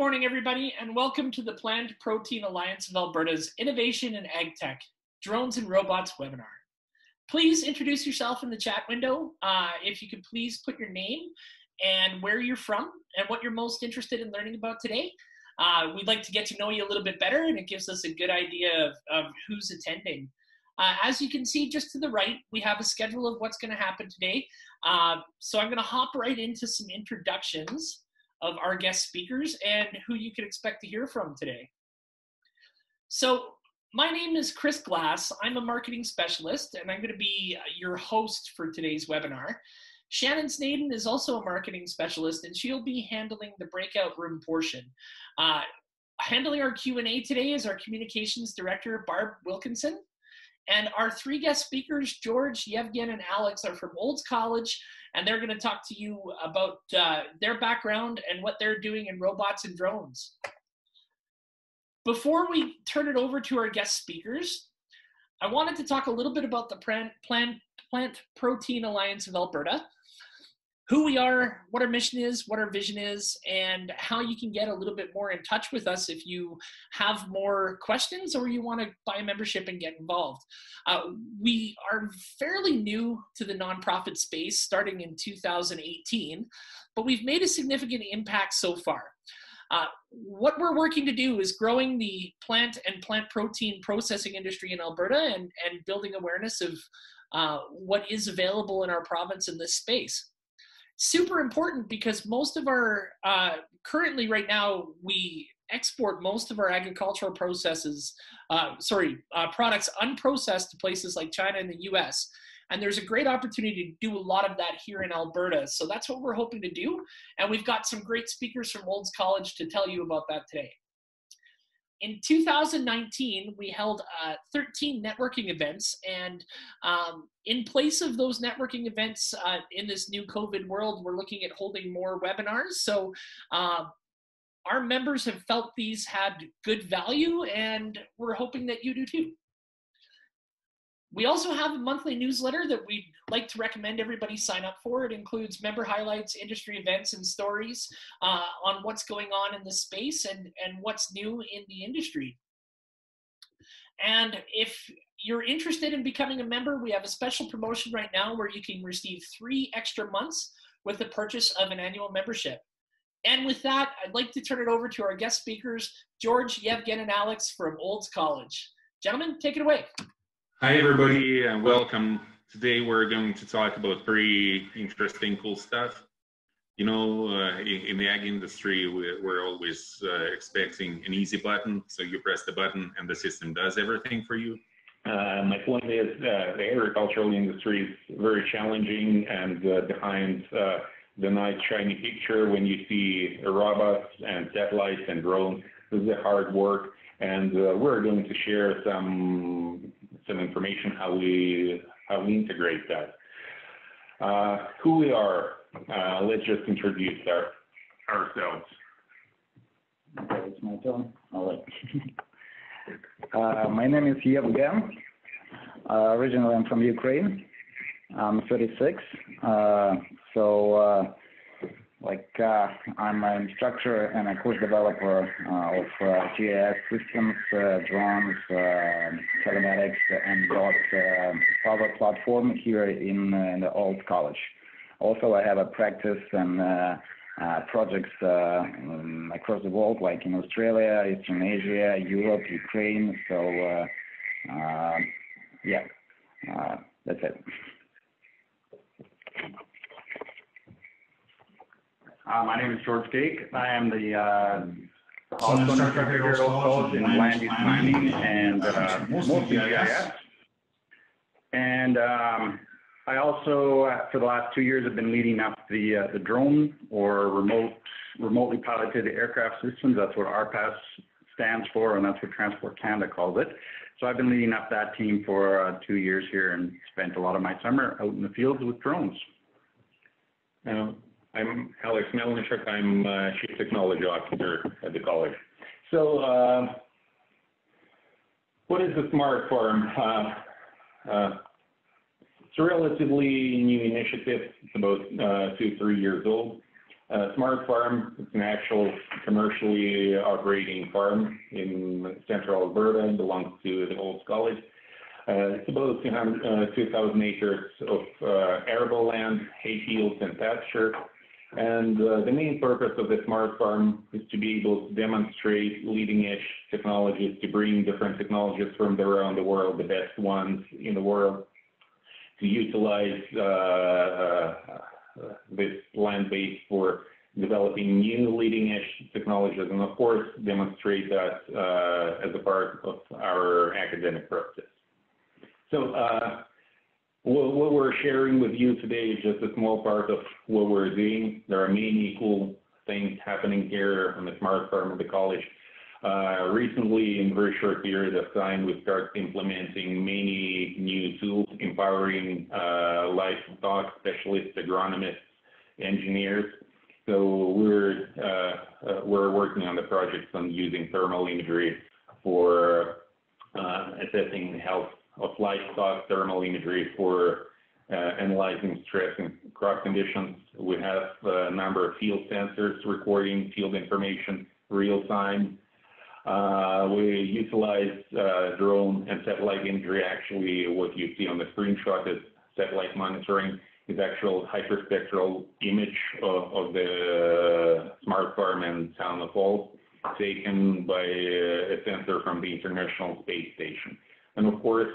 morning, everybody, and welcome to the Plant Protein Alliance of Alberta's Innovation in Agtech, Drones and Robots webinar. Please introduce yourself in the chat window. If you could please put your name and where you're from and what you're most interested in learning about today. We'd like to get to know you a little bit better, and it gives us a good idea of who's attending. As you can see just to the right, we have a schedule of what's going to happen today. So I'm going to hop right into some introductions of our guest speakers and who you can expect to hear from today. So my name is Chris Glass. I'm a marketing specialist, and I'm going to be your host for today's webinar. Shannon Snaden is also a marketing specialist, and she'll be handling the breakout room portion. Handling our Q&A today is our communications director, Barb Wilkinson. And our three guest speakers, George, Yevgen, and Alex, are from Olds College, and they're going to talk to you about their background and what they're doing in robots and drones. Before we turn it over to our guest speakers, I wanted to talk a little bit about the Plant Protein Alliance of Alberta, who we are, what our mission is, what our vision is, and how you can get a little bit more in touch with us if you have more questions or you want to buy a membership and get involved. We are fairly new to the nonprofit space, starting in 2018, but we've made a significant impact so far. What we're working to do is growing the plant and plant protein processing industry in Alberta and building awareness of what is available in our province in this space. Super important because most of our, currently right now, we export most of our agricultural processes, products unprocessed to places like China and the US. And there's a great opportunity to do a lot of that here in Alberta. So that's what we're hoping to do. And we've got some great speakers from Olds College to tell you about that today. In 2019, we held 13 networking events, and in place of those networking events in this new COVID world, we're looking at holding more webinars. So our members have felt these had good value, and we're hoping that you do too. We also have a monthly newsletter that we'd like to recommend everybody sign up for. It includes member highlights, industry events, and stories on what's going on in this space and what's new in the industry. And if you're interested in becoming a member, we have a special promotion right now where you can receive 3 extra months with the purchase of an annual membership. And with that, I'd like to turn it over to our guest speakers, George, Yevgen, and Alex from Olds College. Gentlemen, take it away. Hi, everybody, and welcome. Today, we're going to talk about pretty interesting, cool stuff. You know, in the ag industry, we're always expecting an easy button. So you press the button and the system does everything for you. My point is the agricultural industry is very challenging, and behind the nice shiny picture when you see robots and satellites and drones, this is the hard work. And we're going to share some information how we integrate that. Who we are, let's just introduce ourselves. Okay, it's my turn. All right. My name is Yevgen. Originally, I'm from Ukraine. I'm 36. I'm an instructor and a course developer of GIS systems, drones, telematics, and power platform here in the Olds College. Also, I have a practice and projects across the world, like in Australia, Eastern Asia, Europe, Ukraine. So, that's it. My name is George Gaeke. I am the also instructor here at Olds College in land use planning and mostly GIS. And I also, for the last 2 years, have been leading up the drone or remotely piloted aircraft systems. That's what RPAS stands for, and that's what Transport Canada calls it. So I've been leading up that team for 2 years here and spent a lot of my summer out in the fields with drones. I'm Alex Melnitchouck. I'm Chief Technology Officer at the college. So what is the Smart Farm? It's a relatively new initiative. It's about 2-3 years old. Smart Farm, it's an actual commercially operating farm in central Alberta and belongs to the Old College. It's about 2,000 acres of arable land, hay fields, and pasture. And the main purpose of the Smart Farm is to be able to demonstrate leading-edge technologies, to bring different technologies from around the world, the best ones in the world, to utilize this land base for developing new leading-edge technologies, and of course, demonstrate that as a part of our academic process. So what we're sharing with you today is just a small part of what we're doing. There are many cool things happening here on the Smart Farm of the college. Recently, in a very short period of time, we started implementing many new tools, empowering livestock specialists, agronomists, engineers. So we're working on the projects on using thermal imagery for assessing the health of livestock, thermal imagery for analyzing stress and crop conditions. We have a number of field sensors recording field information real time. We utilize drone and satellite imagery. Actually, what you see on the screenshot is satellite monitoring, is actual hyperspectral image of the Smart Farm and town of All, taken by a sensor from the International Space Station. And of course,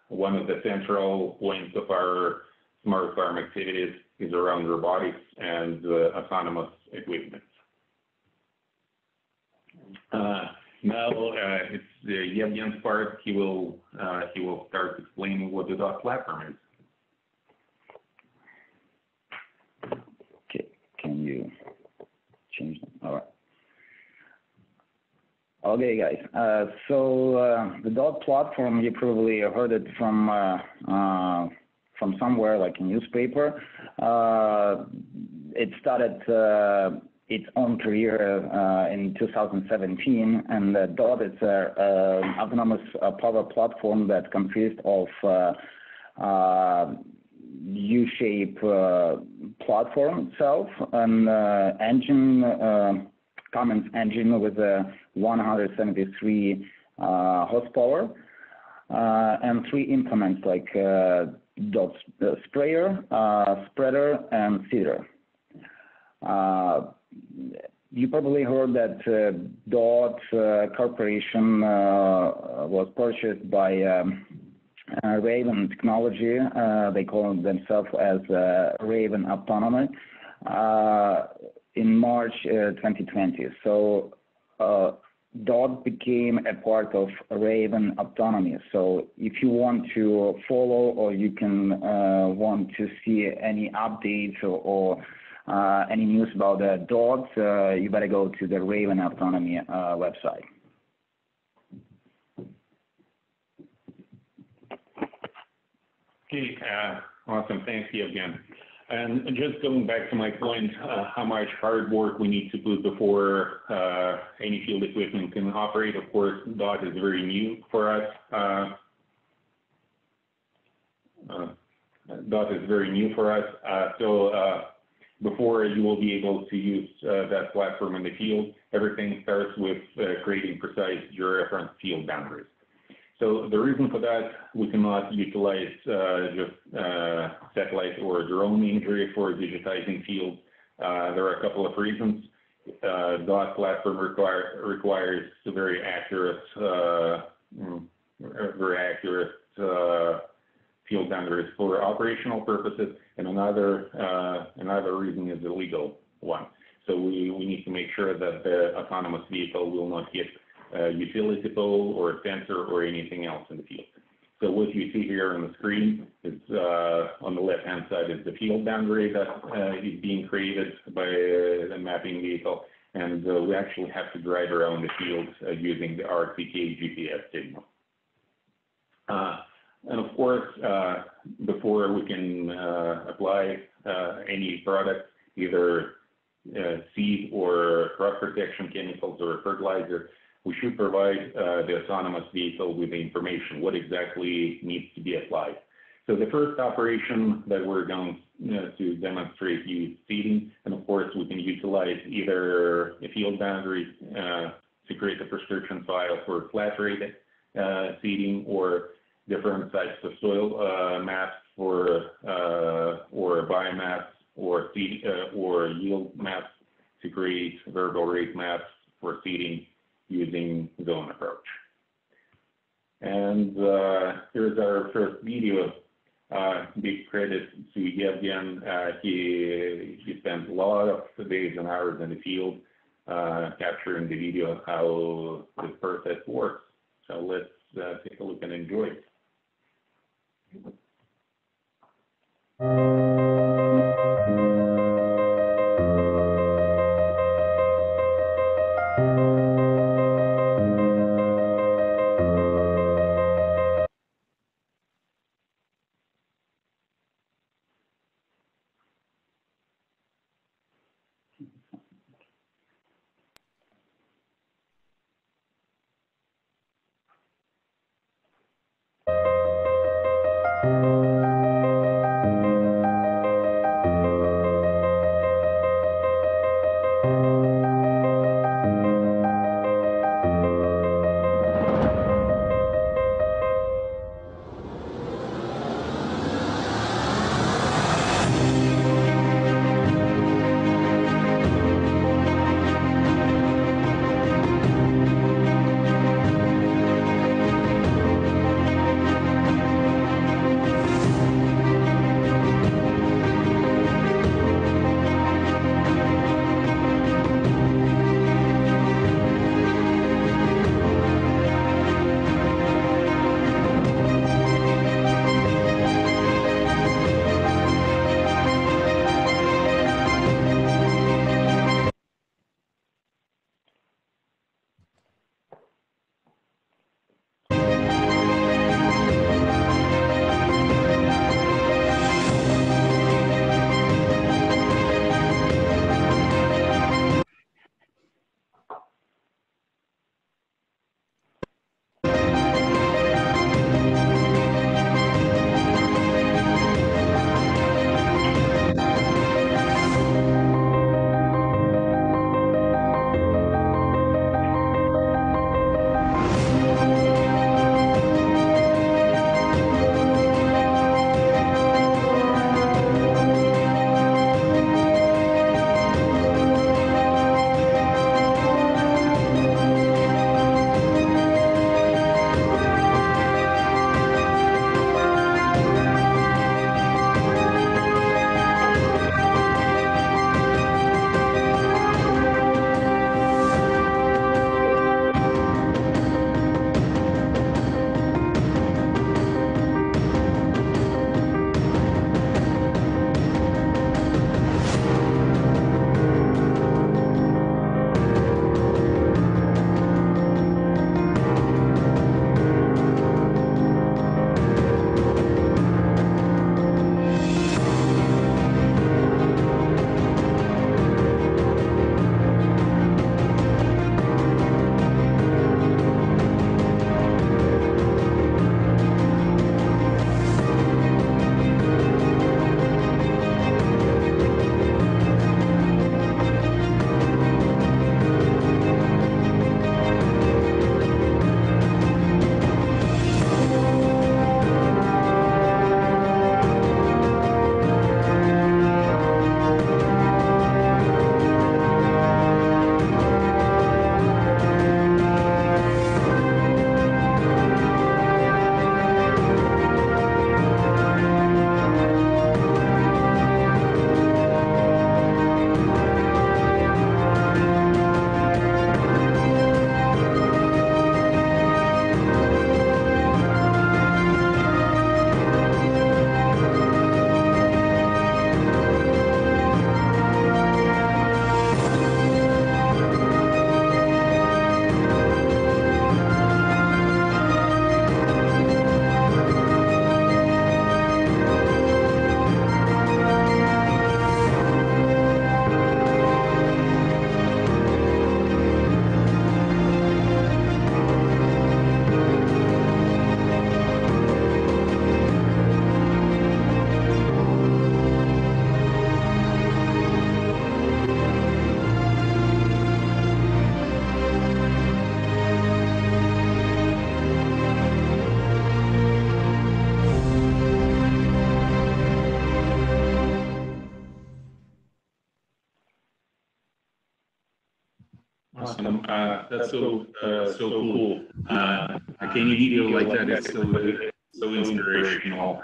one of the central points of our Smart Farm activities is around robotics and autonomous equipment. Now it's Yevgen's part. He will start explaining what the DOT platform is. Okay, can you change them? All right. Okay, guys. So the DOT platform, you probably heard it from somewhere, like a newspaper. It started its own career in 2017, and DOT is an autonomous power platform that consists of U-shaped platform itself, an engine, Cummins engine with a 173 horsepower, and three implements like DOT sprayer, spreader, and seeder. You probably heard that DOT Corporation was purchased by Raven Technology. They call themselves as Raven Autonomy in March 2020. So DOT became a part of Raven Autonomy. So if you want to follow or you can want to see any updates or any news about the DOT, you better go to the Raven Autonomy website. Okay, awesome. Thanks, Yevgen. And just going back to my point, how much hard work we need to put before any field equipment can operate. Of course, DOT is very new for us. DOT is very new for us. So before you will be able to use that platform in the field, everything starts with creating precise georeference field boundaries. So the reason for that, we cannot utilize just satellite or drone imagery for digitizing fields. There are a couple of reasons. DOT platform requires very accurate field boundaries for operational purposes, and another reason is the legal one. So we need to make sure that the autonomous vehicle will not hit a utility pole or a sensor or anything else in the field. So what you see here on the screen is on the left-hand side is the field boundary that is being created by the mapping vehicle, and we actually have to drive around the field using the RTK GPS signal. And of course, before we can apply any product, either seed or crop protection chemicals or fertilizer, we should provide the autonomous vehicle with the information, what exactly needs to be applied. So the first operation that we're going to demonstrate youth seeding. And of course, we can utilize either a field boundary to create a prescription file for flat rate seeding, or different types of soil maps for or biomass or seed or yield maps to create variable rate maps for seeding using zone approach. And here's our first video. Big credit to Yevgen. He spent a lot of days and hours in the field capturing the video of how the process works. So let's take a look and enjoy it. Awesome. That's so cool. Any video like that is so inspirational.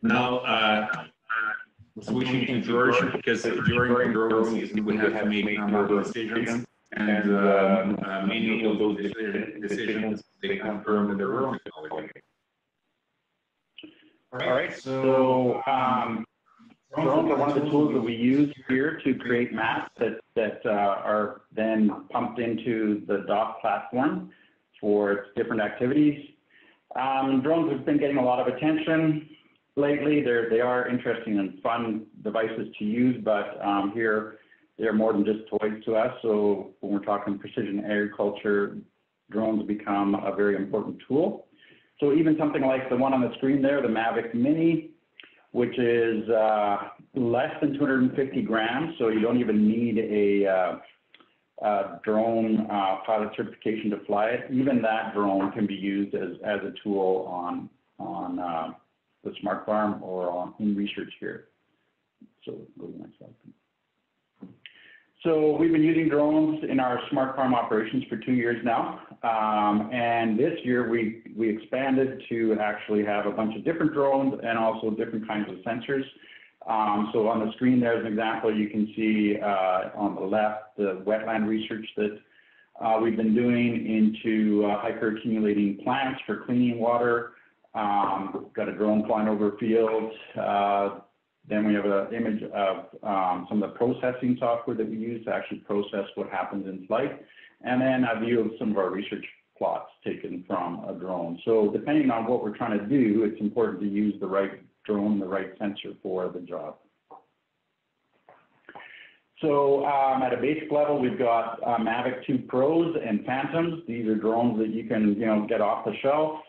Now, switching to George, because during the growing season we have to make a number of decisions, and many of those decisions they come from the drone technology. All right. So drones are one of the tools that we use here to create maps that are then pumped into the dock platform for its different activities. Drones have been getting a lot of attention lately. They are interesting and fun devices to use, but here they're more than just toys to us. So when we're talking precision agriculture, drones become a very important tool. So even something like the one on the screen there, the Mavic Mini, which is less than 250 grams, so you don't even need a drone pilot certification to fly it. Even that drone can be used as a tool on the smart farm or in research here. So go to the next slide. So we've been using drones in our smart farm operations for 2 years now. And this year we expanded to actually have a bunch of different drones and also different kinds of sensors. So on the screen there's an example. You can see on the left the wetland research that we've been doing into hyper-accumulating plants for cleaning water. Got a drone flying over fields. Then we have an image of some of the processing software that we use to actually process what happens in flight. And then a view of some of our research plots taken from a drone. So depending on what we're trying to do, it's important to use the right drone, the right sensor for the job. So at a basic level, we've got Mavic 2 Pros and Phantoms. These are drones that you can get off the shelf,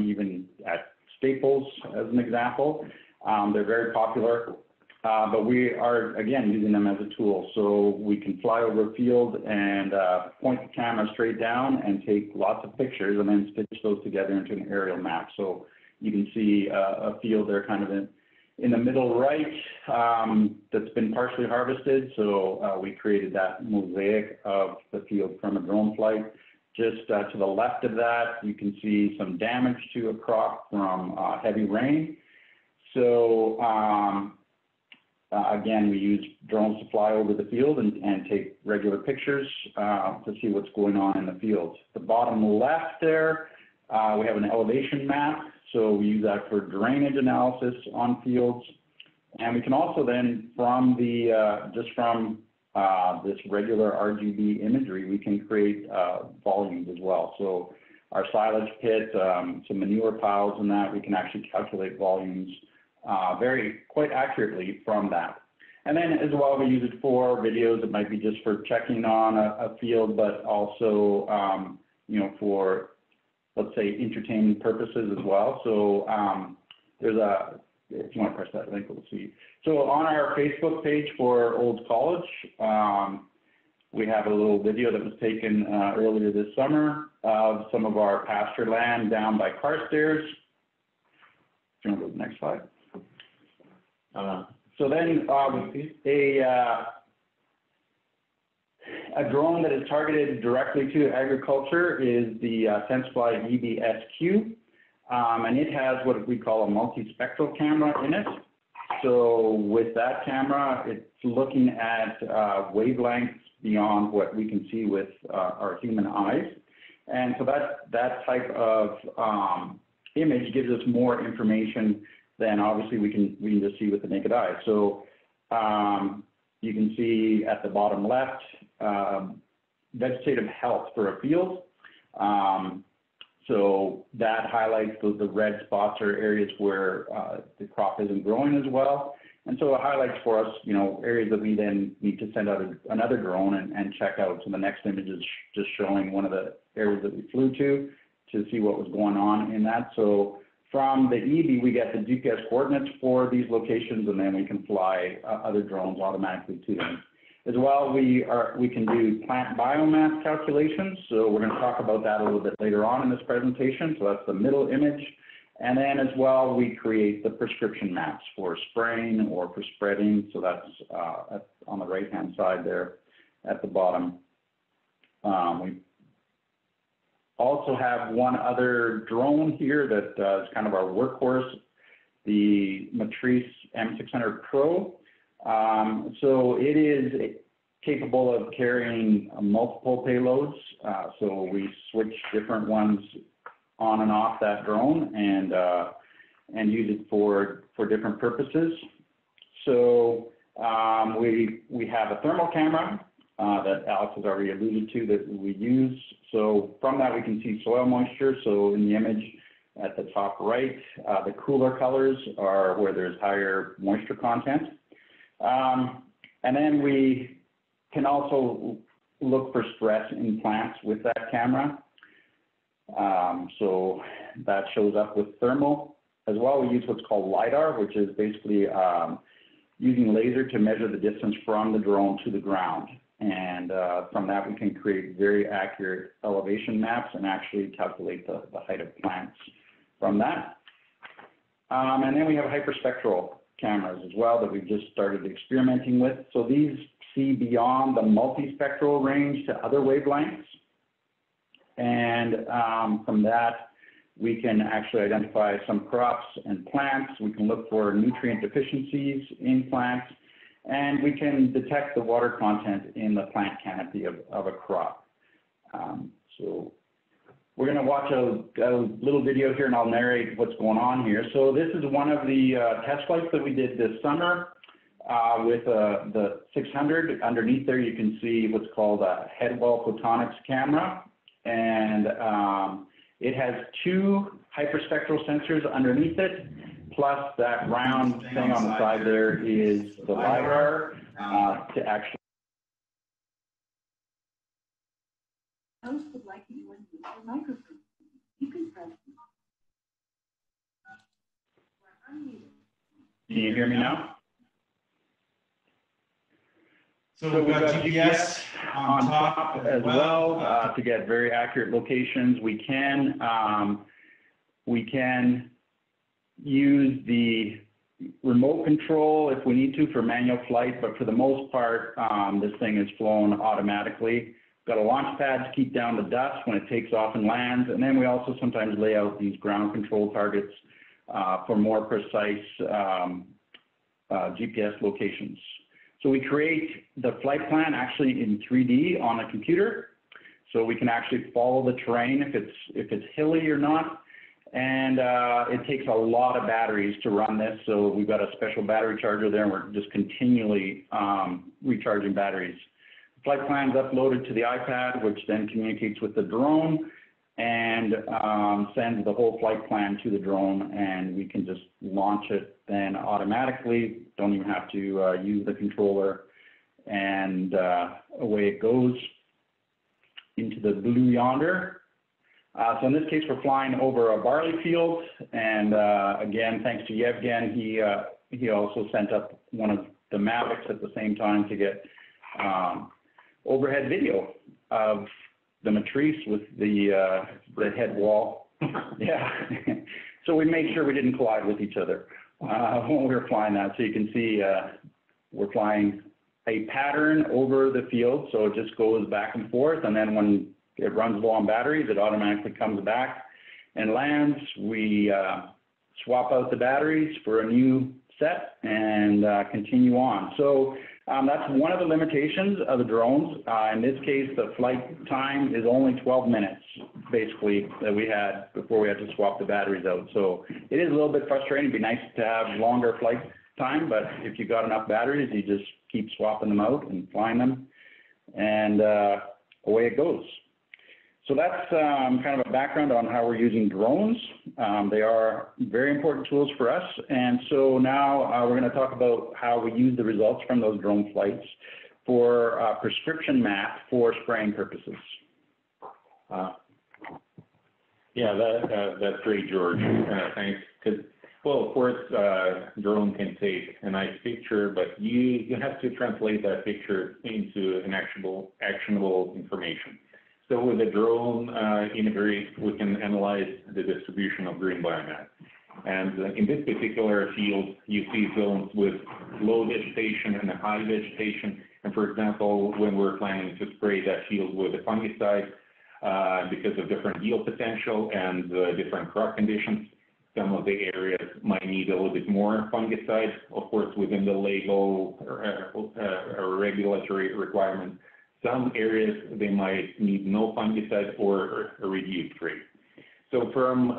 even at Staples as an example. They're very popular, but we are, again, using them as a tool. So we can fly over a field and point the camera straight down and take lots of pictures and then stitch those together into an aerial map. So you can see a field there kind of in the middle right that's been partially harvested. So we created that mosaic of the field from a drone flight. Just to the left of that, you can see some damage to a crop from heavy rain. So again, we use drones to fly over the field and take regular pictures to see what's going on in the field. The bottom left there, we have an elevation map. So we use that for drainage analysis on fields. And we can also then, from the just from this regular RGB imagery, we can create volumes as well. So our silage pit, some manure piles and that, we can actually calculate volumes quite accurately from that. And then as well, we use it for videos. It might be just for checking on a field, but also, for, let's say, entertainment purposes as well. So there's if you want to press that link, we'll see. So on our Facebook page for Olds College, we have a little video that was taken earlier this summer of some of our pasture land down by Carstairs. Do you want to go to the next slide? So then a drone that is targeted directly to agriculture is the SenseFly EBSQ, and it has what we call a multispectral camera in it. So with that camera, it's looking at wavelengths beyond what we can see with our human eyes. And so that type of image gives us more information than obviously we can just see with the naked eye. So you can see at the bottom left, vegetative health for a field. So that highlights the red spots or areas where the crop isn't growing as well. And so it highlights for us, areas that we then need to send out another drone and check out. So the next image is just showing one of the areas that we flew to see what was going on in that. So from the EB, we get the GPS coordinates for these locations, and then we can fly other drones automatically to them. As well, we can do plant biomass calculations. So we're going to talk about that a little bit later on in this presentation. So that's the middle image. And then as well, we create the prescription maps for spraying or for spreading. So that's on the right-hand side there at the bottom. We also have one other drone here that is kind of our workhorse, the Matrice M600 Pro. So it is capable of carrying multiple payloads. So we switch different ones on and off that drone and use it for different purposes. So we have a thermal camera that Alex has already alluded to that we use. So from that we can see soil moisture. So in the image at the top right, the cooler colors are where there's higher moisture content. And then we can also look for stress in plants with that camera. So that shows up with thermal. As well, we use what's called LiDAR, which is basically using laser to measure the distance from the drone to the ground. And from that, we can create very accurate elevation maps and actually calculate the height of plants from that. And then we have hyperspectral cameras as well that we've just started experimenting with. So these see beyond the multispectral range to other wavelengths. And from that, we can actually identify some crops and plants. We can look for nutrient deficiencies in plants, and we can detect the water content in the plant canopy of a crop. So we're going to watch a little video here, and I'll narrate what's going on here. So this is one of the test flights that we did this summer with the 600. Underneath there, you can see what's called a headwall photonics camera, and it has two hyperspectral sensors underneath it, plus that round thing on the side there is the LiDAR to actually. Host would like you to unmute your microphone. You can press. Can you hear me now? So we've got GPS on top as well to get very accurate locations. We can use the remote control if we need to for manual flight, but for the most part, this thing is flown automatically. Got a launch pad to keep down the dust when it takes off and lands, and then we also sometimes lay out these ground control targets for more precise GPS locations. So we create the flight plan actually in 3D on a computer, so we can actually follow the terrain if it's hilly or not. And it takes a lot of batteries to run this, so we've got a special battery charger there, and we're just continually recharging batteries. The flight plan is uploaded to the iPad, which then communicates with the drone and sends the whole flight plan to the drone, and we can just launch it then automatically. Don't even have to use the controller, and away it goes into the blue yonder. So in this case, we're flying over a barley field, and again, thanks to Yevgen, he also sent up one of the Mavics at the same time to get overhead video of the Matrice with the head wall. Yeah. So we made sure we didn't collide with each other when we were flying that. So you can see we're flying a pattern over the field, so it just goes back and forth, and then when it runs low on batteries, it automatically comes back and lands. We swap out the batteries for a new set and continue on. So that's one of the limitations of the drones. In this case, the flight time is only 12 minutes, basically, that we had before we had to swap the batteries out. So it is a little bit frustrating. It'd be nice to have longer flight time, but if you've got enough batteries, you just keep swapping them out and flying them, and away it goes. So that's kind of a background on how we're using drones. They are very important tools for us. And so now we're going to talk about how we use the results from those drone flights for a prescription map for spraying purposes. Yeah, that's great, George. Thanks. Well, of course, drone can take a nice picture, but you have to translate that picture into an actionable information. So with the drone imagery, we can analyze the distribution of green biomass. And in this particular field, you see zones with low vegetation and high vegetation. And for example, when we're planning to spray that field with a fungicide, because of different yield potential and different crop conditions, some of the areas might need a little bit more fungicide, of course, within the legal or regulatory requirement. Some areas, they might need no fungicide or a reduced rate. So from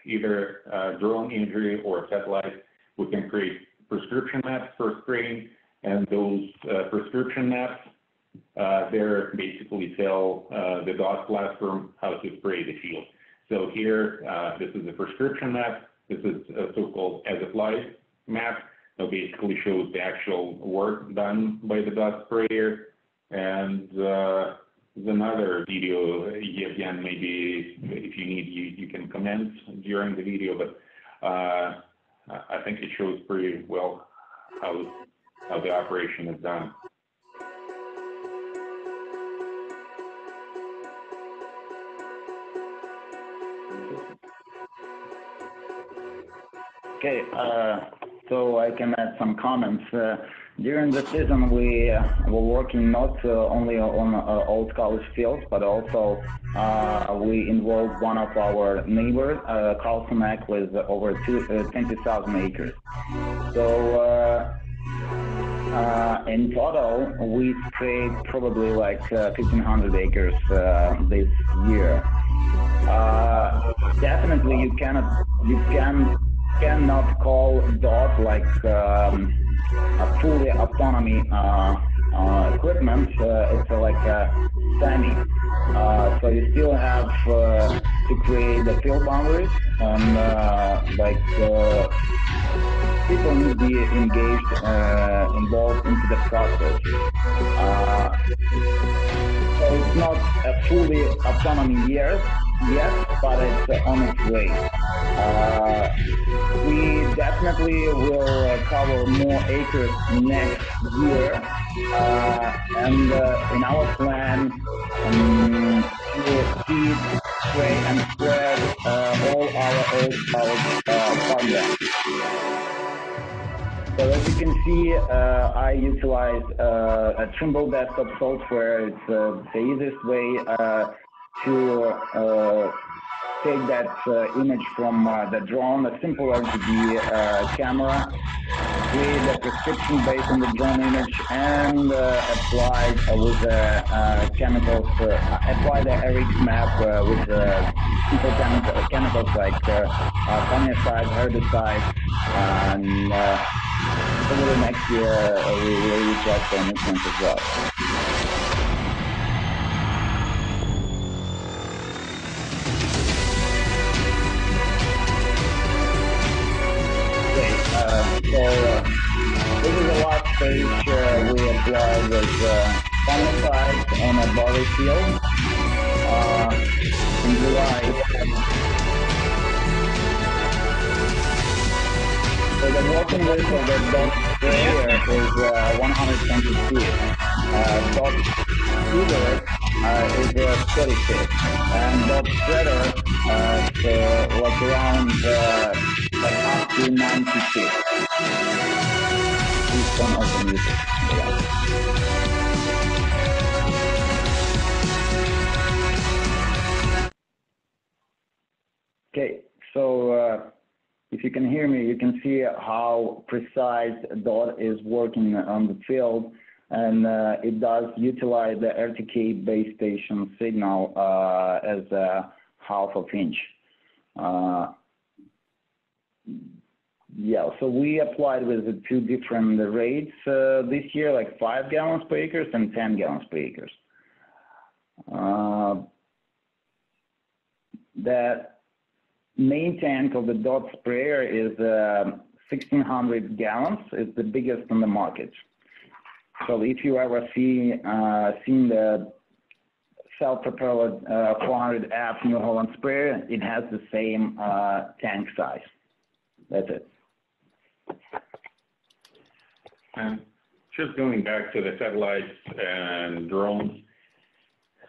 either drone imagery or satellite, we can create prescription maps for spraying, and those prescription maps, they're basically tell the DOT platform how to spray the field. So here, this is a prescription map. This is a so-called as-applied map. That basically shows the actual work done by the DOT sprayer. And there's another video, Yevgen, maybe if you need, you can comment during the video, but I think it shows pretty well how the operation is done. Okay, so I can add some comments. During the season, we were working not only on Old College fields, but also we involved one of our neighbors, Carlsonek, with over 20,000 acres. So in total, we sprayed probably like 1,500 acres this year. Definitely, you cannot call DOT like a fully autonomy equipment. It's like a semi. So you still have to create the field boundaries, and people need to be engaged, involved into the process. So it's not a fully autonomy yet, but it's on its way. We definitely will cover more acres next year, and in our plan to seed, spray, and spread all our Old College farmland. So as you can see, I utilize a Trimble desktop software. It's the easiest way to take that image from the drone, a simple RGB camera, create a prescription based on the drone image, and apply with chemicals, apply the RX map with simple chemicals like fungicide, herbicide, and over the next year we will utilize for nutrients as well. So this is the last stage we applied with fungicides on a barley field in July. So the working width of the DOT sprayer is 120 feet. DOT feeder is 30 feet. And DOT spreader is like around up to 90 feet. Each one of the music. Okay, so if you can hear me, you can see how precise DOT is working on the field, and it does utilize the RTK base station signal as a half of inch. Yeah, so we applied with the two different rates this year, like 5 gallons per acre and 10 gallons per acre. The main tank of the DOT sprayer is 1,600 gallons. It's the biggest on the market. So if you ever seen the self-propelled 400F New Holland sprayer, it has the same tank size. That's it. And just going back to the satellites and drones,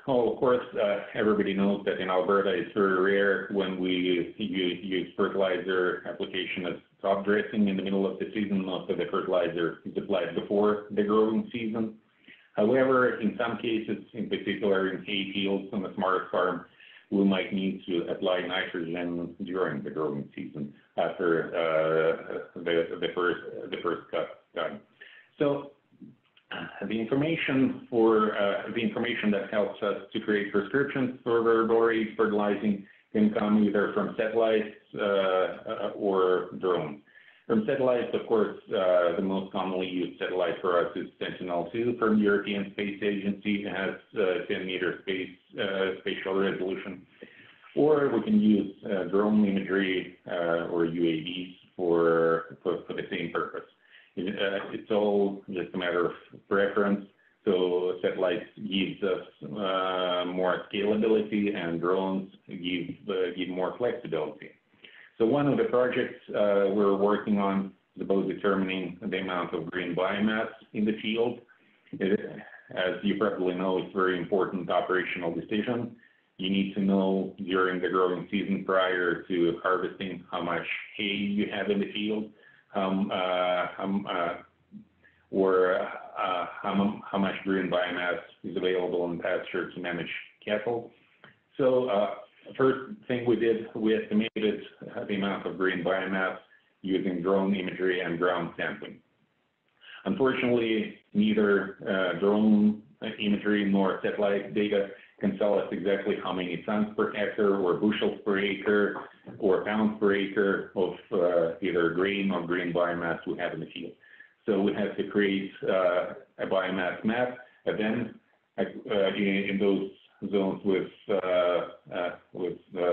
of course, everybody knows that in Alberta it's very rare when we use fertilizer application as top dressing in the middle of the season. Most of the fertilizer is applied before the growing season. However, in some cases, in particular in hay fields on a smart farm, we might need to apply nitrogen during the growing season after the first cut. So the information that helps us to create prescriptions for variable rate fertilizing can come either from satellites or drones. From satellites, of course, the most commonly used satellite for us is Sentinel-2 from the European Space Agency. It has 10-meter spatial resolution. Or we can use drone imagery or UAVs for the same purpose. It's all just a matter of preference. So satellites gives us more scalability, and drones give more flexibility. So one of the projects we're working on is about determining the amount of green biomass in the field. As you probably know, it's a very important operational decision. You need to know during the growing season prior to harvesting how much hay you have in the field, how much green biomass is available in pasture to manage cattle. So first thing we did, we estimated the amount of green biomass using drone imagery and ground sampling. Unfortunately, neither drone imagery nor satellite data can tell us exactly how many tons per hectare or bushels per acre or pounds per acre of either grain or green biomass we have in the field. So we have to create a biomass map, and then in those zones with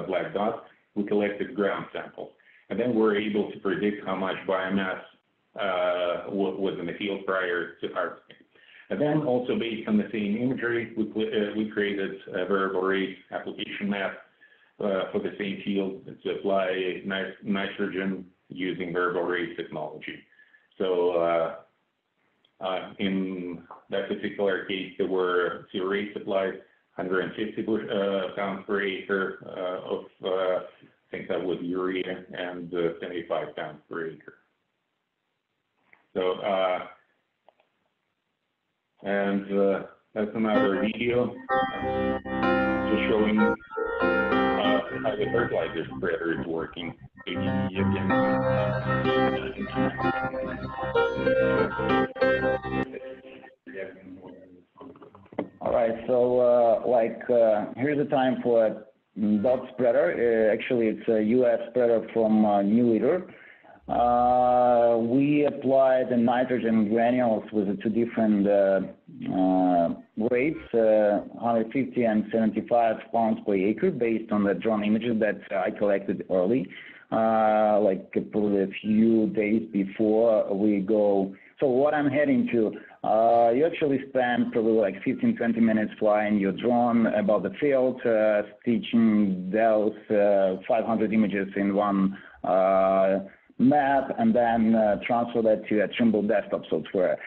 black dots, we collected ground samples. And then we're able to predict how much biomass was in the field prior to harvesting. And then also based on the same imagery, we created a variable rate application map for the same field to apply nitrogen using variable rate technology. So in that particular case, there were 0 rates applied, 150 pounds per acre of, I think that was urea, and 75 pounds per acre. So, that's another video just showing how the fertilizer spreader is working. All right, so here's the time for a dot spreader. Actually, it's a US spreader from New Leader. We applied the nitrogen granules with the two different rates, 150 and 75 pounds per acre, based on the drone images that I collected early, probably a few days before we go. So what I'm heading to, you actually spend probably like 15-20 minutes flying your drone about the field, stitching those 500 images in one map, and then transfer that to a Trimble desktop software.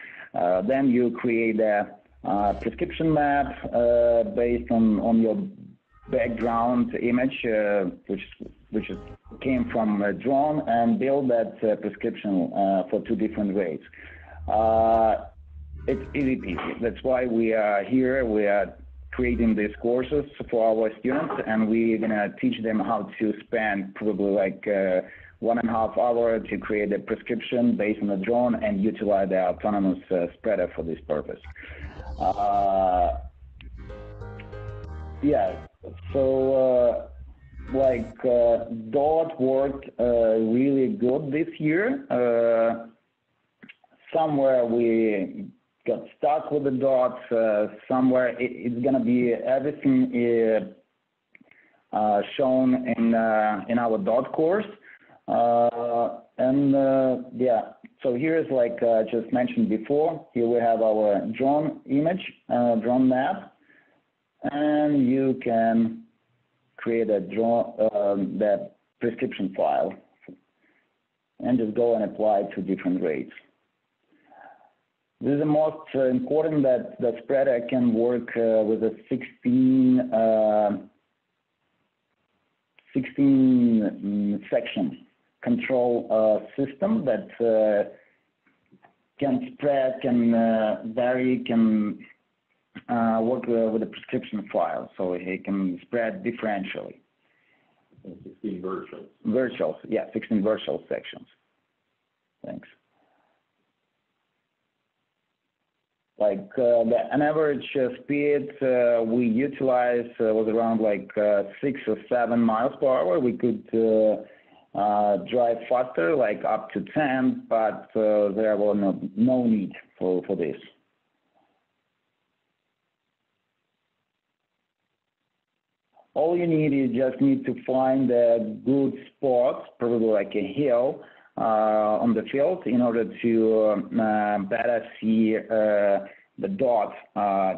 Then you create a prescription map based on your background image, which came from a drone, and build that prescription for two different rates. It's easy peasy. That's why we are here. We are creating these courses for our students, and we're gonna teach them how to spend probably like 1.5 hours to create a prescription based on the drone and utilize the autonomous spreader for this purpose. Yeah, so DOT worked really good this year. Somewhere we got stuck with the dots. Somewhere it's gonna be everything shown in our dot course. Yeah, so here's like I just mentioned before, here we have our drone image, drone map, and you can create a that prescription file and just go and apply to different rates. This is the most important, that the spreader can work with a 16 section control system that can spread, can vary, can work with a prescription file, so it can spread differentially. 16 virtuals. Virtuals, yeah, 16 virtual sections. Thanks. Like an average speed we utilize was around like 6 or 7 miles per hour. We could drive faster, like up to 10, but there was no need for this. All you need is just need to find a good spot, probably like a hill on the field, in order to better see the dots,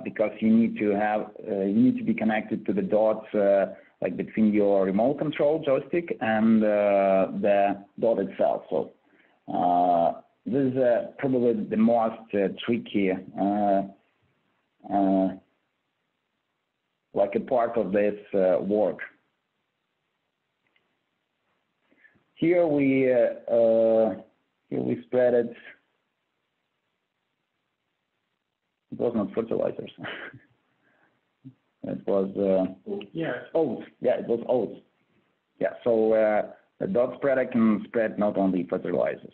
because you need to be connected to the dots like between your remote control joystick and the dot itself. So this is probably the most tricky like a part of this work. Here we spread it. It was not fertilizers. It was oats. Yeah, it was oats. Yeah, so the dot spreader can spread not only fertilizers.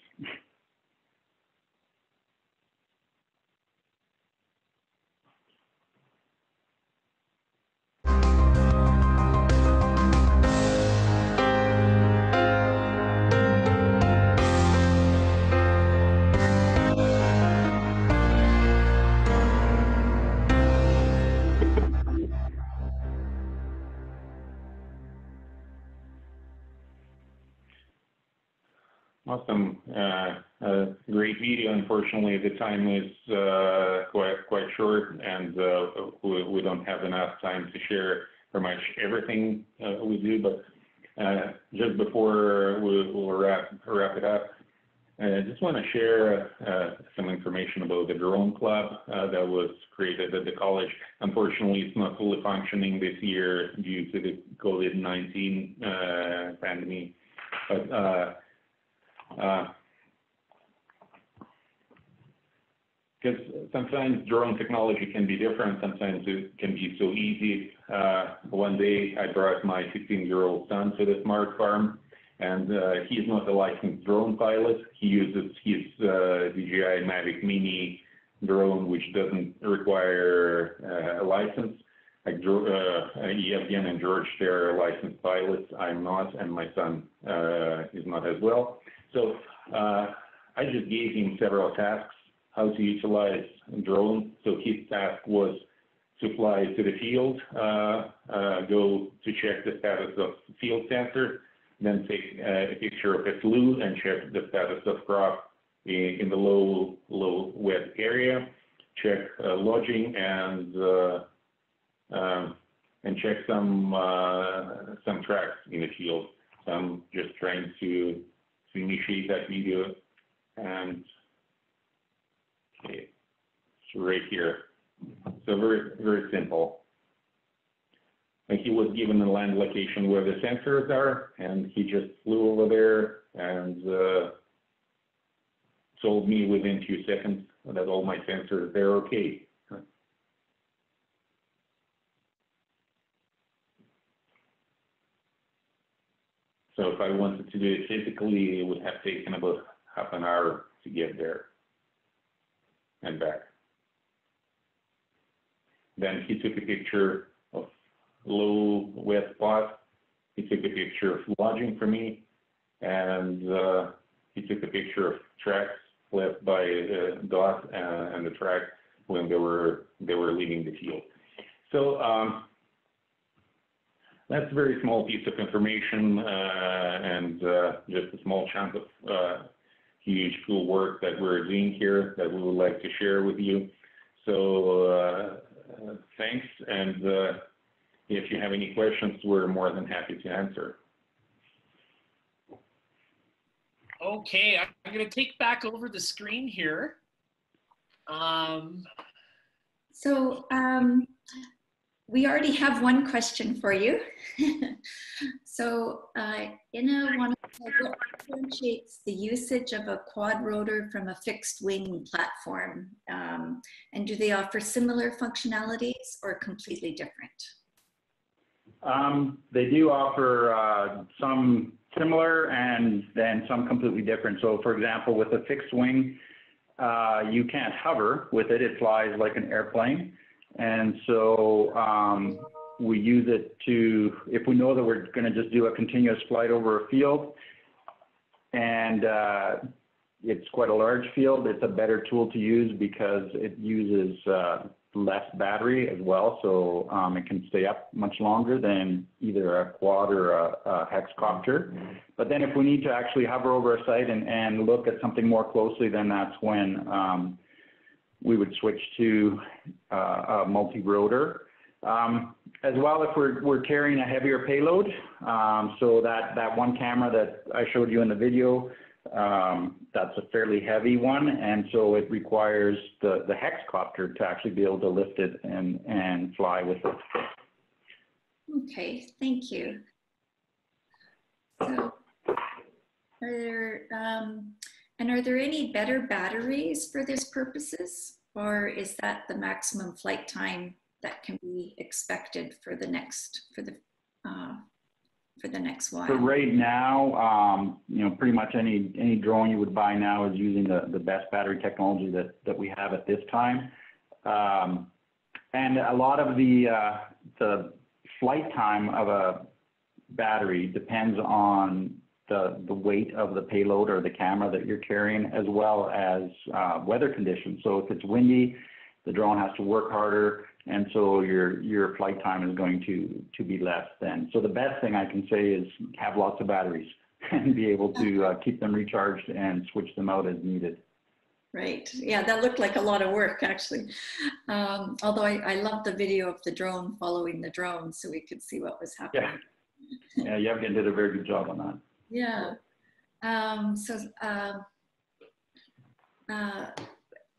Awesome. Great video. Unfortunately, the time is quite short, and we don't have enough time to share pretty much everything we do. But just before we'll wrap it up, I just want to share some information about the drone club that was created at the college. Unfortunately, it's not fully functioning this year due to the COVID-19 pandemic. But because sometimes drone technology can be different, sometimes it can be so easy. One day I brought my 16-year-old son to the smart farm, and he's not a licensed drone pilot. He uses his DJI Mavic Mini drone, which doesn't require a license. Like Yevgen and George, they're licensed pilots. I'm not, and my son is not as well. So I just gave him several tasks, how to utilize a drone. So his task was to fly to the field, go to check the status of field sensor, then take a picture of a flue and check the status of crop in the low wet area, check lodging, and check some tracks in the field. So I'm just trying to initiate that video, and okay, it's right here. So very simple. And he was given a land location where the sensors are, and he just flew over there and told me within 2 seconds that all my sensors, they're okay. So if I wanted to do it physically, it would have taken about half an hour to get there and back. Then he took a picture of low wet spot. He took a picture of lodging for me, and he took a picture of tracks left by dot and the track when they were leaving the field. So that's a very small piece of information and just a small chunk of huge cool work that we're doing here that we would like to share with you. So thanks, and if you have any questions, we're more than happy to answer. Okay, I'm going to take back over the screen here. we already have one question for you. So, Ina wanted to know what differentiates the usage of a quad rotor from a fixed wing platform? And do they offer similar functionalities or completely different? They do offer some similar and then some completely different. So for example, with a fixed wing, you can't hover with it. It flies like an airplane. And so we use it to, if we know that we're going to just do a continuous flight over a field and it's quite a large field, it's a better tool to use because it uses less battery as well. So it can stay up much longer than either a quad or a hexcopter. But then if we need to actually hover over a site and look at something more closely, then that's when we would switch to a multi-rotor. As well, if we're carrying a heavier payload, so that one camera that I showed you in the video, that's a fairly heavy one, and so it requires the hexcopter to actually be able to lift it and fly with it. Okay, thank you. So, are there any better batteries for this purposes, or is that the maximum flight time that can be expected for the next while? So right now, you know, pretty much any drone you would buy now is using the best battery technology that we have at this time, and a lot of the flight time of a battery depends on the weight of the payload or the camera that you're carrying, as well as weather conditions. So if it's windy, the drone has to work harder, and so your flight time is going to be less then. So the best thing I can say is have lots of batteries and be able to keep them recharged and switch them out as needed. Right. Yeah, that looked like a lot of work, actually. Although I loved the video of the drone following the drone, so we could see what was happening. Yeah, Yevgen did a very good job on that. Yeah.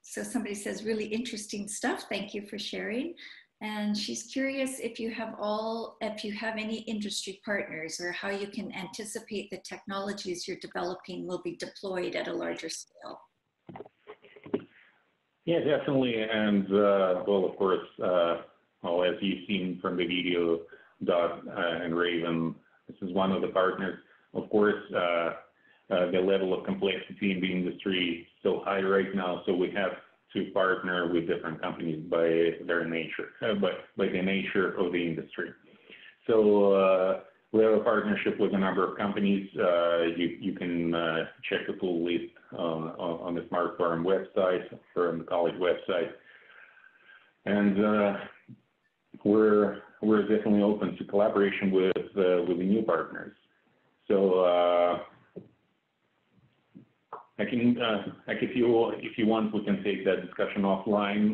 So somebody says, really interesting stuff. Thank you for sharing. And she's curious if you have any industry partners, or how you can anticipate the technologies you're developing will be deployed at a larger scale. Yeah, definitely. And well, of course, as you've seen from the video, Dot and Raven, this is one of the partners. Of course, the level of complexity in the industry is still high right now, so we have to partner with different companies by their nature, by the nature of the industry. So we have a partnership with a number of companies. You can check the full list on the Smart Farm website, or on the college website, and we're definitely open to collaboration with the new partners. So if you want, we can take that discussion offline.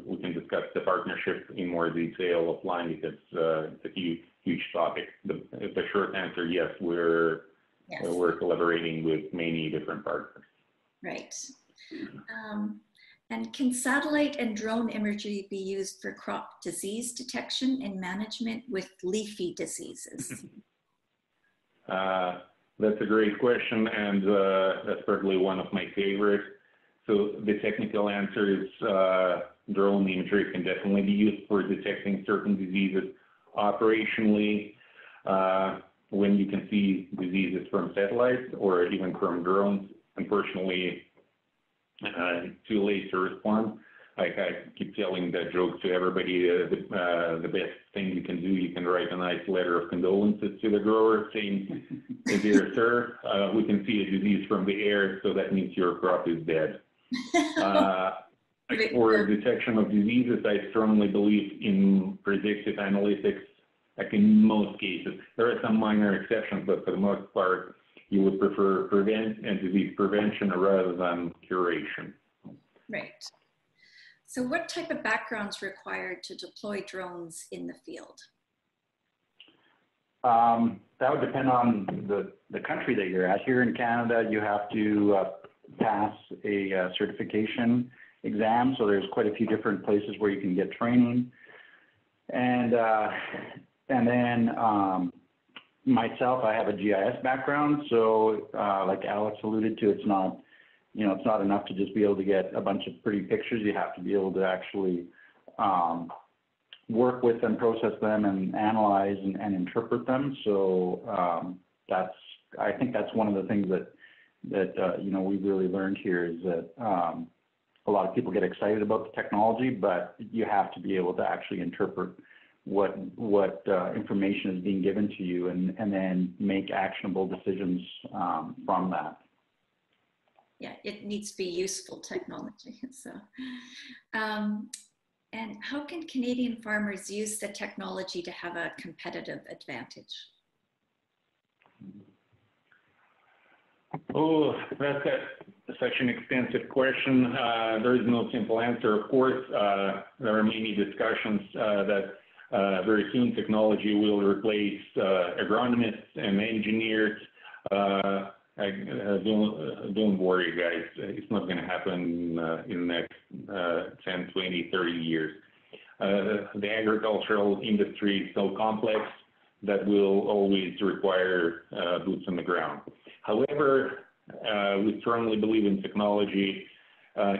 We can discuss the partnership in more detail offline, because it's a huge topic. The short answer, yes, we're collaborating with many different partners. Right. And can satellite and drone imagery be used for crop disease detection and management with leafy diseases? That's a great question, and that's probably one of my favorites. So the technical answer is drone imagery can definitely be used for detecting certain diseases. Operationally, when you can see diseases from satellites or even from drones, unfortunately, too late to respond. I keep telling that joke to everybody. The best thing you can do, you can write a nice letter of condolences to the grower saying, "Dear sir, we can see a disease from the air, so that means your crop is dead." For detection of diseases, I strongly believe in predictive analytics. Like in most cases, there are some minor exceptions, but for the most part, you would prefer disease prevention rather than curation. Right. So what type of background's required to deploy drones in the field? That would depend on the country that you're at. Here in Canada, you have to pass a certification exam. So there's quite a few different places where you can get training. And then myself, I have a GIS background, so like Alex alluded to, it's not, it's not enough to just be able to get a bunch of pretty pictures. You have to be able to actually work with them, process them, and analyze and interpret them. So I think that's one of the things that we've really learned here is that a lot of people get excited about the technology, but you have to be able to actually interpret what information is being given to you and then make actionable decisions from that. Yeah, it needs to be useful technology. So, and how can Canadian farmers use the technology to have a competitive advantage? Oh, that's such an extensive question. There is no simple answer. Of course, there are many discussions that very soon technology will replace agronomists and engineers. Don't worry, guys. It's not going to happen in the next 10, 20, 30 years. The agricultural industry is so complex that will always require boots on the ground. However, we strongly believe in technology,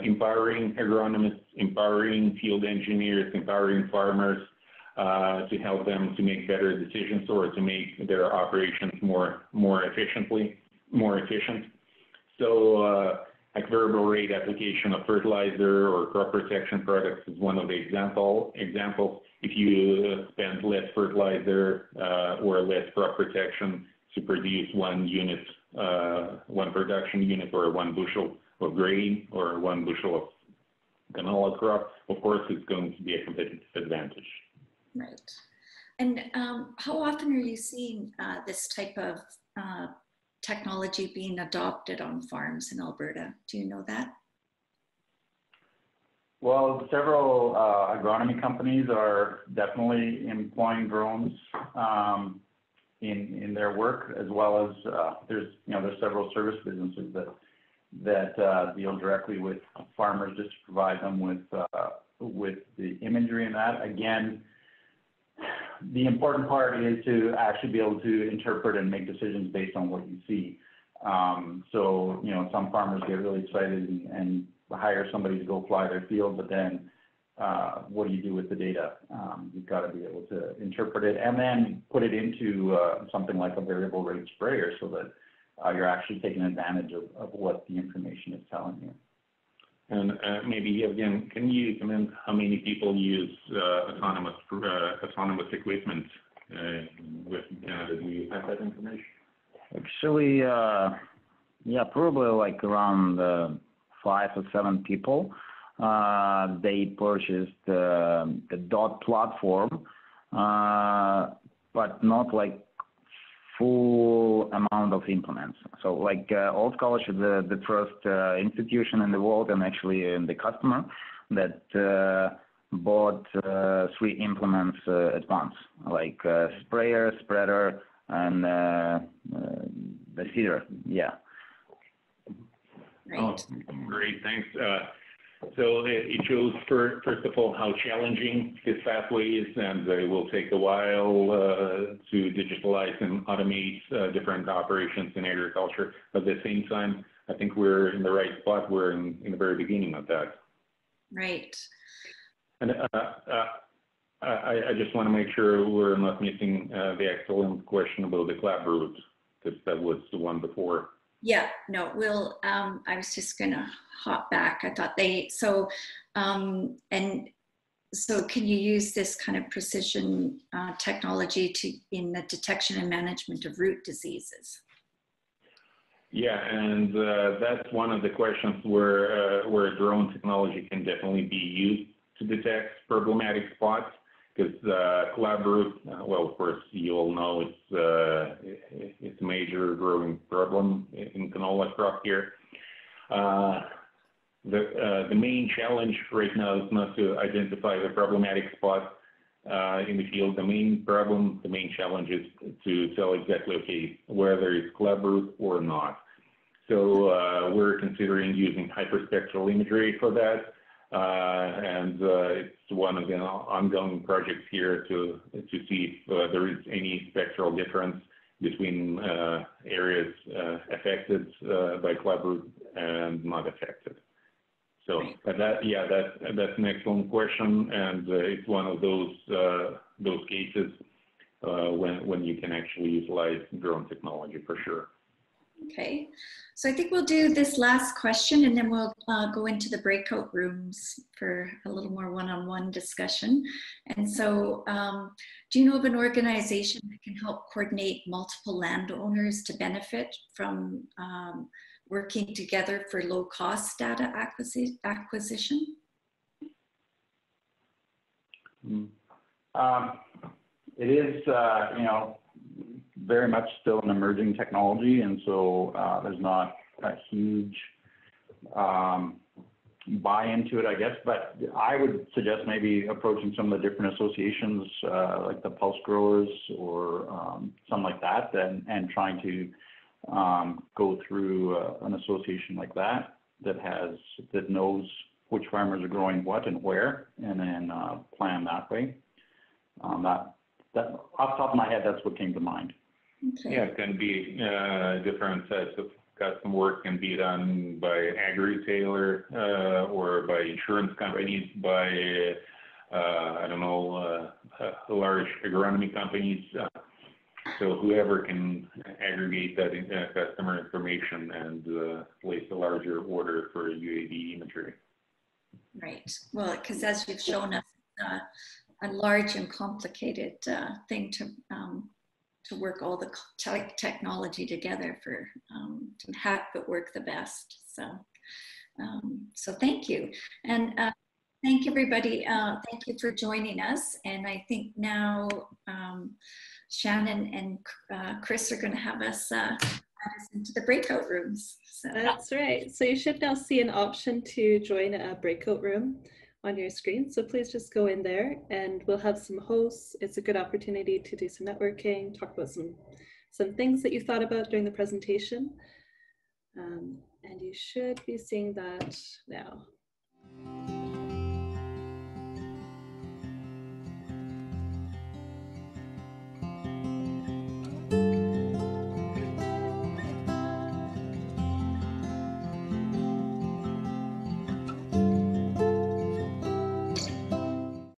empowering agronomists, empowering field engineers, empowering farmers to help them to make better decisions or to make their operations more efficient. So like variable rate application of fertilizer or crop protection products is one of the examples. If you spend less fertilizer or less crop protection to produce one production unit or 1 bushel of grain or 1 bushel of canola crop, of course it's going to be a competitive advantage. Right. And how often are you seeing this type of technology being adopted on farms in Alberta? Do you know that? Well, several agronomy companies are definitely employing drones in their work, as well as there's several service businesses that deal directly with farmers just to provide them with the imagery and that. Again, the important part is to actually be able to interpret and make decisions based on what you see. So, some farmers get really excited and hire somebody to go fly their field, but then what do you do with the data? You've got to be able to interpret it and then put it into something like a variable rate sprayer so that you're actually taking advantage of what the information is telling you. And maybe, Yevgen, can you comment how many people use autonomous equipment with Canada? Do you have that information? Actually, yeah, probably like around 5 or 7 people. They purchased the DOT platform, but not like full amount of implements. So like Old College is the first institution in the world and actually the customer that bought 3 implements at once, like sprayer, spreader, and the seeder. Yeah. Right. Oh, great, thanks. So it shows, first of all, how challenging this pathway is, and it will take a while to digitalize and automate different operations in agriculture. But at the same time, I think we're in the right spot. We're in the very beginning of that. Right. And I just want to make sure we're not missing the excellent question about the club route, because that was the one before. Yeah, no, we'll, I was just gonna hop back. I thought and so can you use this kind of precision technology in the detection and management of root diseases? Yeah, and that's one of the questions where drone technology can definitely be used to detect problematic spots. Because club root, well, of course, you all know it's a major growing problem in canola crop here. The main challenge right now is not to identify the problematic spot in the field. The main challenge is to tell exactly, okay, whether it's club root or not. So we're considering using hyperspectral imagery for that. and it's one of the ongoing projects here to see if there is any spectral difference between areas affected by clubroot and not affected. So, but that's an excellent question, and it's one of those cases when you can actually utilize drone technology for sure. Okay, so I think we'll do this last question and then we'll go into the breakout rooms for a little more one-on-one discussion. And so, do you know of an organization that can help coordinate multiple landowners to benefit from working together for low-cost data acquisition? It is, you know, very much still an emerging technology, and so there's not a huge buy-in to it, I guess. But I would suggest maybe approaching some of the different associations, like the pulse growers or something like that, and trying to go through an association like that that knows which farmers are growing what and where, and then plan that way. That off the top of my head, that's what came to mind. Okay. Yeah, it can be different types of custom work can be done by agri-retailer or by insurance companies, by I don't know, large agronomy companies. So whoever can aggregate that customer information and place a larger order for UAV imagery. Right. Well, because as you've shown us, a large and complicated thing to work all the technology together for to have it work the best. So, so thank you, and thank everybody. Thank you for joining us. And I think now Shannon and Chris are going to have us into the breakout rooms. So. That's right. So you should now see an option to join a breakout room on your screen. So please just go in there and we'll have some hosts. It's a good opportunity to do some networking, talk about some things that you thought about during the presentation. And you should be seeing that now.